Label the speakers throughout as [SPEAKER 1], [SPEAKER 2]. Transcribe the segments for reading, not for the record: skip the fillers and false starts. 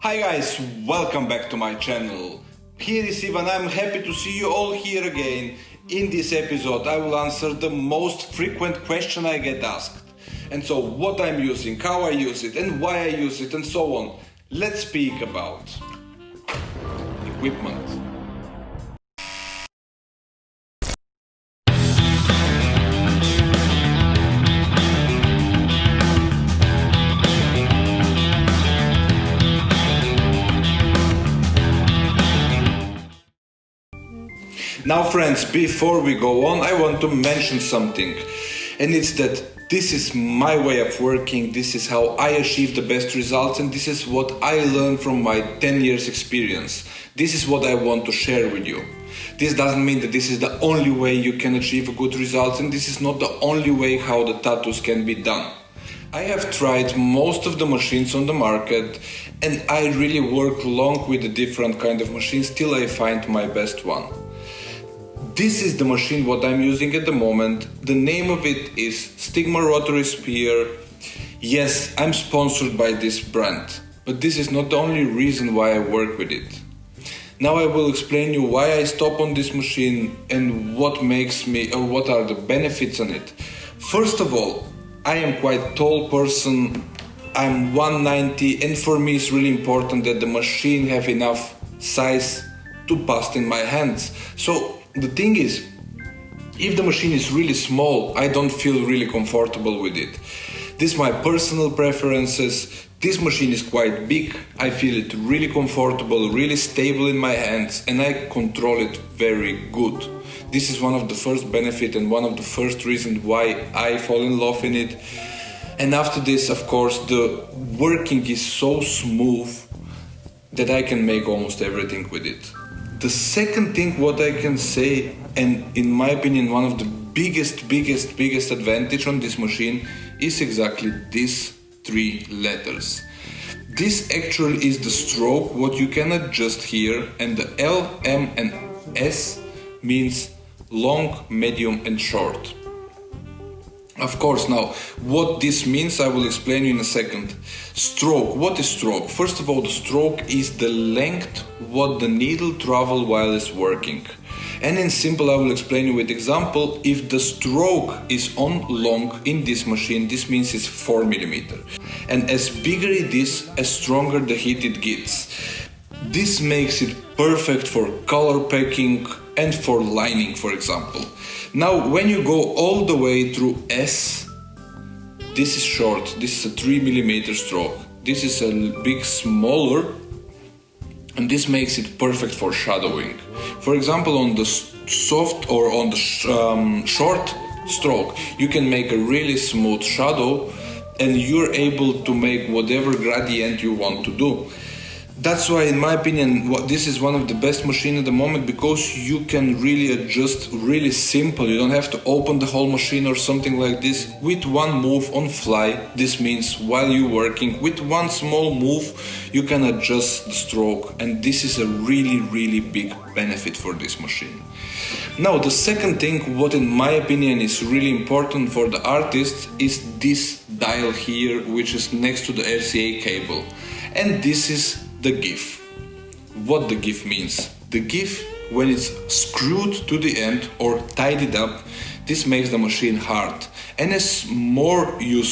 [SPEAKER 1] Hi guys, welcome back to my channel. Here is Ivan. I'm happy to see you all here again. In this episode I will answer the most frequent question I get asked. And so what I'm using, how I use it and why I use it and so on. Let's speak about equipment. Now friends, before we go on, I want to mention something, and it's that this is my way of working, this is how I achieve the best results, and this is what I learned from my 10 years experience. This is what I want to share with you. This doesn't mean that this is the only way you can achieve good results, and this is not the only way how the tattoos can be done. I have tried most of the machines on the market, and I really work long with the different kind of machines till I find my best one. This is the machine what I'm using at the moment. The name of it is Stigma Rotary Spear. Yes, I'm sponsored by this brand, but this is not the only reason why I work with it. Now I will explain you why I stop on this machine and what makes me, or what are the benefits on it. First of all, I am quite tall person. I'm 190, and for me it's really important that the machine have enough size to pass in my hands. So the thing is, if the machine is really small, I don't feel really comfortable with it. This is my personal preferences. This machine is quite big. I feel it really comfortable, really stable in my hands, and I control it very good. This is one of the first benefits and one of the first reasons why I fall in love in it. And after this, of course, the working is so smooth that I can make almost everything with it. The second thing what I can say, and in my opinion one of the biggest advantage on this machine, is exactly these three letters. This actually is the stroke what you can adjust here, and the L, M and S means long, medium and short. Of course, now what this means I will explain you in a second. Stroke. What is stroke? First of all, the stroke is the length what the needle travel while it's working. And in simple I will explain you with example. If the stroke is on long in this machine, this means it's 4 mm. And as bigger it is, as stronger the heat it gets. This makes it perfect for color packing and for lining, for example. Now when you go all the way through S, this is short, this is a 3 mm stroke. This is a bit smaller, and this makes it perfect for shadowing. For example, on the soft or on the short stroke, you can make a really smooth shadow and you're able to make whatever gradient you want to do. That's why, in my opinion, this is one of the best machines at the moment, because you can really adjust really simple. You don't have to open the whole machine or something like this. With one move on fly, this means while you're working, with one small move, you can adjust the stroke. And this is a really big benefit for this machine. Now, the second thing, what in my opinion is really important for the artist, is this dial here, which is next to the RCA cable. And this is the GIF. What the GIF means? The GIF, when it's screwed to the end or tied it up, this makes the machine hard. And as more you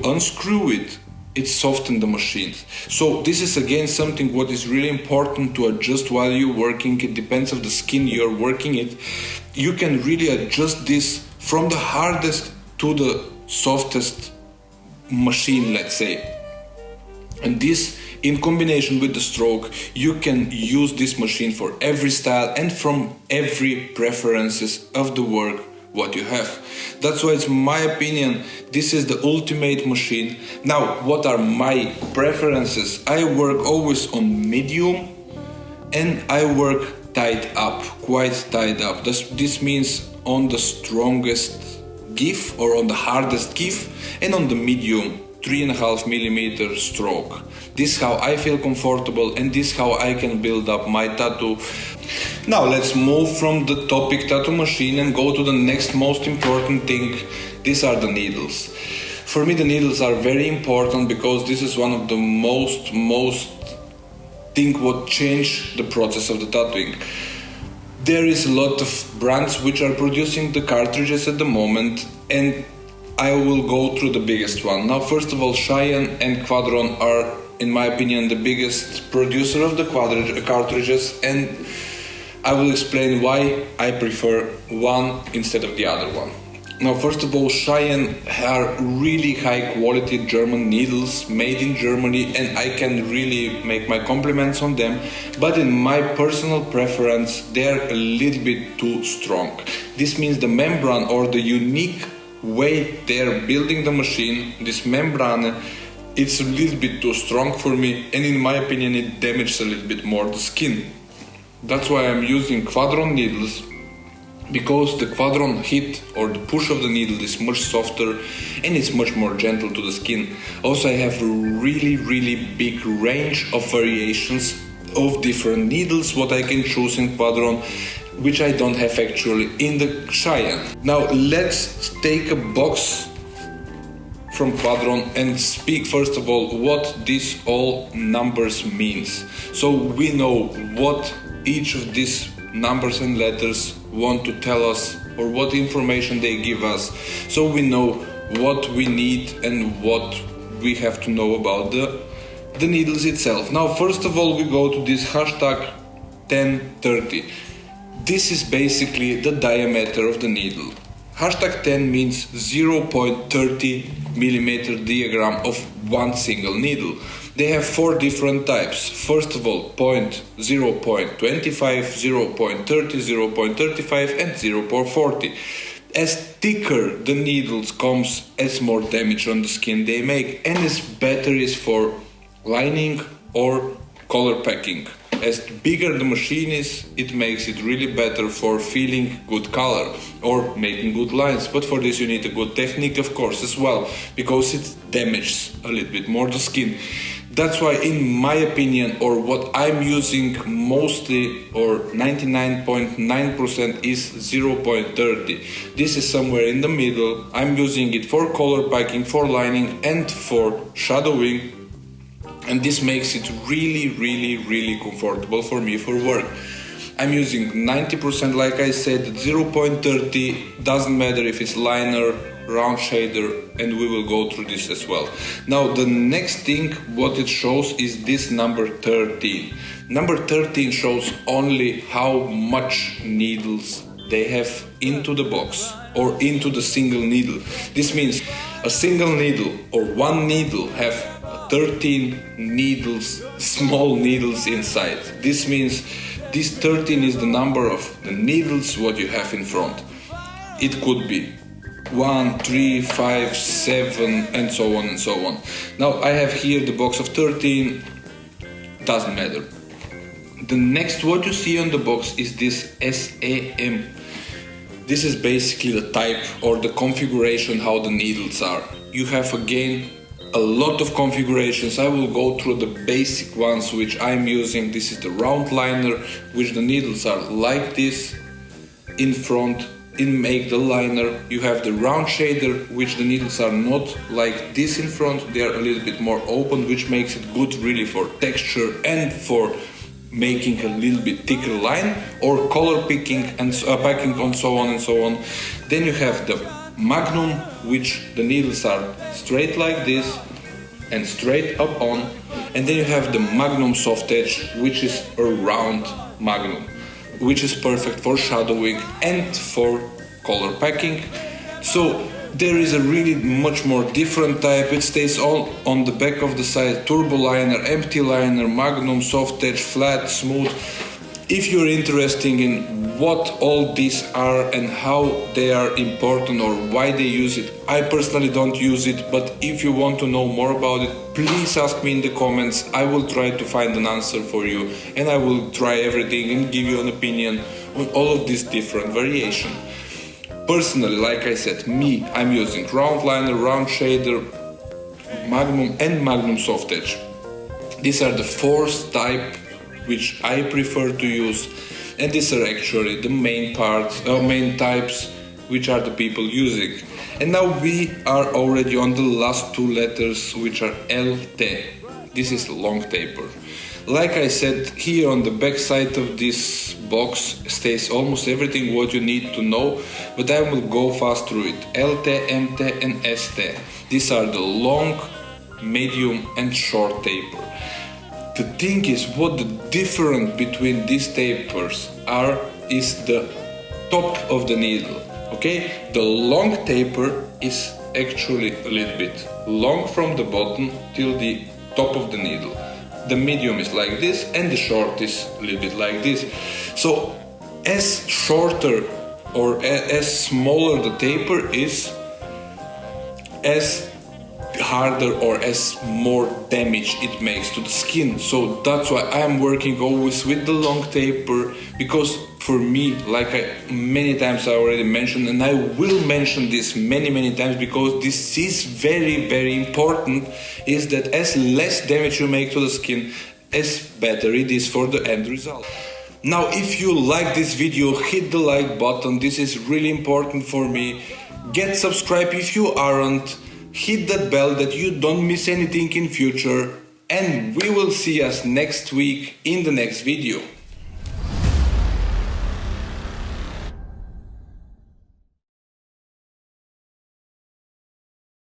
[SPEAKER 1] unscrew it, it softens the machine. So this is again something what is really important to adjust while you're working. It depends on the skin you're working it. You can really adjust this from the hardest to the softest machine, let's say. And this, in combination with the stroke, you can use this machine for every style and from every preferences of the work what you have. That's why it's my opinion, this is the ultimate machine. Now, what are my preferences? I work always on medium, and I work tied up, quite tied up. This means on the strongest GIF or on the hardest GIF, and on the medium 3.5 mm stroke. This is how I feel comfortable, and this is how I can build up my tattoo. Now let's move from the topic tattoo machine and go to the next most important thing. These are the needles. For me the needles are very important, because this is one of the most thing what changed the process of the tattooing. There is a lot of brands which are producing the cartridges at the moment, and I will go through the biggest one. Now, first of all, Cheyenne and Quadron are, in my opinion, the biggest producer of the cartridges, and I will explain why I prefer one instead of the other one. Now, first of all, Cheyenne are really high quality German needles made in Germany, and I can really make my compliments on them, but in my personal preference, they're a little bit too strong. This means the membrane, or the unique way they're building the machine, this membrane, it's a little bit too strong for me, and in my opinion it damages a little bit more the skin. That's why I'm using Quadron needles, because the Quadron hit or the push of the needle is much softer and it's much more gentle to the skin. Also, I have a really big range of variations of different needles what I can choose in Quadron, which I don't have actually in the Cheyenne. Now let's take a box from Quadron and speak first of all what these all numbers means. So we know what each of these numbers and letters want to tell us, or what information they give us, so we know what we need and what we have to know about the needles itself. Now, first of all, we go to this hashtag 1030. This is basically the diameter of the needle. Hashtag 10 means 0.30 millimeter diagram of one single needle. They have four different types. First of all, 0.25, 0.30, 0.35 and 0.40. As thicker the needles comes, as more damage on the skin they make, and as better is for lining or color packing. As bigger the machine is, it makes it really better for feeling good color or making good lines. But for this you need a good technique, of course, as well, because it damages a little bit more the skin. That's why, in my opinion, or what I'm using mostly, or 99.9% is 0.30. This is somewhere in the middle. I'm using it for color packing, for lining and for shadowing. And this makes it really comfortable for me for work. I'm using 90%, like I said, 0.30, doesn't matter if it's liner, round shader, and we will go through this as well. Now, the next thing, what it shows is this number 13. Number 13 shows only how much needles they have into the box or into the single needle. This means a single needle or one needle have 13 needles, small needles inside. This means this 13 is the number of the needles what you have in front. It could be 1, 3, 5, 7 and so on and so on. Now I have here the box of 13, doesn't matter. The next what you see on the box is this SAM. This is basically the type or the configuration how the needles are. You have again a lot of configurations. I will go through the basic ones which I'm using. This is the round liner, which the needles are like this in front. In make the liner, you have the round shader, which the needles are not like this in front. They are a little bit more open, which makes it good really for texture and for making a little bit thicker line or color picking and packing and so on and so on. Then you have the Magnum, which the needles are straight like this and straight up on, and then you have the Magnum Soft Edge, which is a round Magnum, which is perfect for shadowing and for color packing. So there is a really much more different type. It stays all on the back of the side: turbo liner, empty liner, Magnum, soft edge, flat, smooth. If you're interested in what all these are and how they are important or why they use it, I personally don't use it, but if you want to know more about it, please ask me in the comments. I will try to find an answer for you, and I will try everything and give you an opinion on all of these different variations. Personally, like I said, I'm using round liner, round shader, Magnum and Magnum Soft Edge. These are the four type which I prefer to use, and these are actually the main types which are the people using. And now we are already on the last two letters, which are LT. This is long taper. Like I said, here on the back side of this box stays almost everything what you need to know, but I will go fast through it. LT, MT and ST. These are the long, medium and short taper. The thing is, what the difference between these tapers are is the top of the needle. Okay, the long taper is actually a little bit long from the bottom till the top of the needle. The medium is like this and the short is a little bit like this. So as shorter or as smaller the taper is, as harder or as more damage it makes to the skin. So that's why I'm working always with the long taper, because for me, like many times I already mentioned, and I will mention this many times because this is very important, is that as less damage you make to the skin, as better it is for the end result. Now, if you like this video, hit the like button. This is really important for me. Get subscribed if you aren't. Hit that bell that you don't miss anything in future, and we will see us next week in the next video.